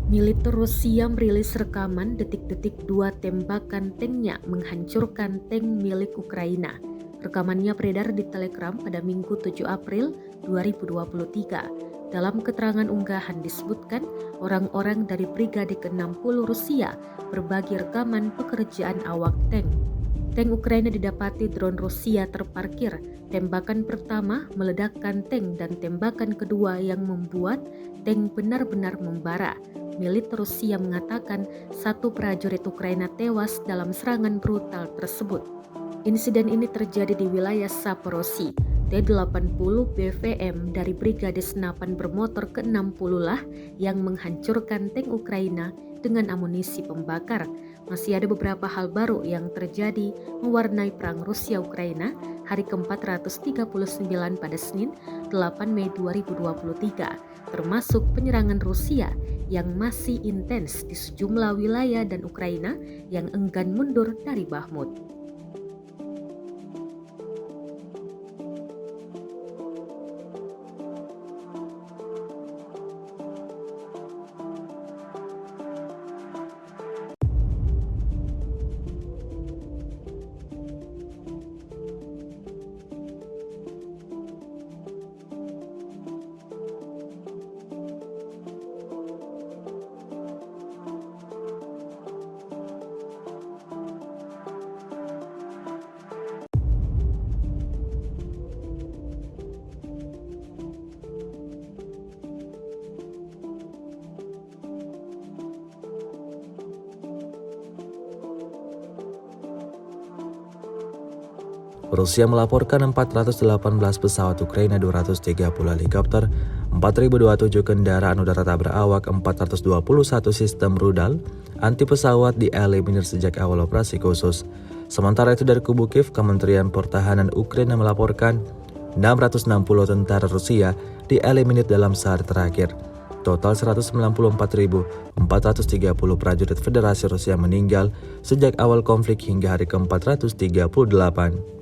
Militer Rusia merilis rekaman detik-detik dua tembakan tanknya menghancurkan tank milik Ukraina. Rekamannya beredar di Telegram pada Minggu 7 April 2023. Dalam keterangan unggahan disebutkan orang-orang dari Brigade ke-60 Rusia berbagi rekaman pekerjaan awak tank. Tank Ukraina didapati drone Rusia terparkir. Tembakan pertama meledakkan tank dan tembakan kedua yang membuat tank benar-benar membara. Militer Rusia mengatakan satu prajurit Ukraina tewas dalam serangan brutal tersebut. Insiden ini terjadi di wilayah Zaporozhye. T-80 BVM dari Brigade Senapan Bermotor ke-60 lah yang menghancurkan tank Ukraina dengan amunisi pembakar. Masih ada beberapa hal baru yang terjadi mewarnai perang Rusia-Ukraina hari ke-439 pada Senin 8 Mei 2023, termasuk penyerangan Rusia yang masih intens di sejumlah wilayah dan Ukraina yang enggan mundur dari Bakhmut. Rusia melaporkan 418 pesawat Ukraina, 230 helikopter, 4.027 kendaraan udara tak berawak, 421 sistem rudal anti pesawat dieliminir sejak awal operasi khusus. Sementara itu dari kubu Kiev, Kementerian Pertahanan Ukraina melaporkan 660 tentara Rusia dieliminir dalam sehari terakhir. Total 194.430 prajurit Federasi Rusia meninggal sejak awal konflik hingga hari ke-438.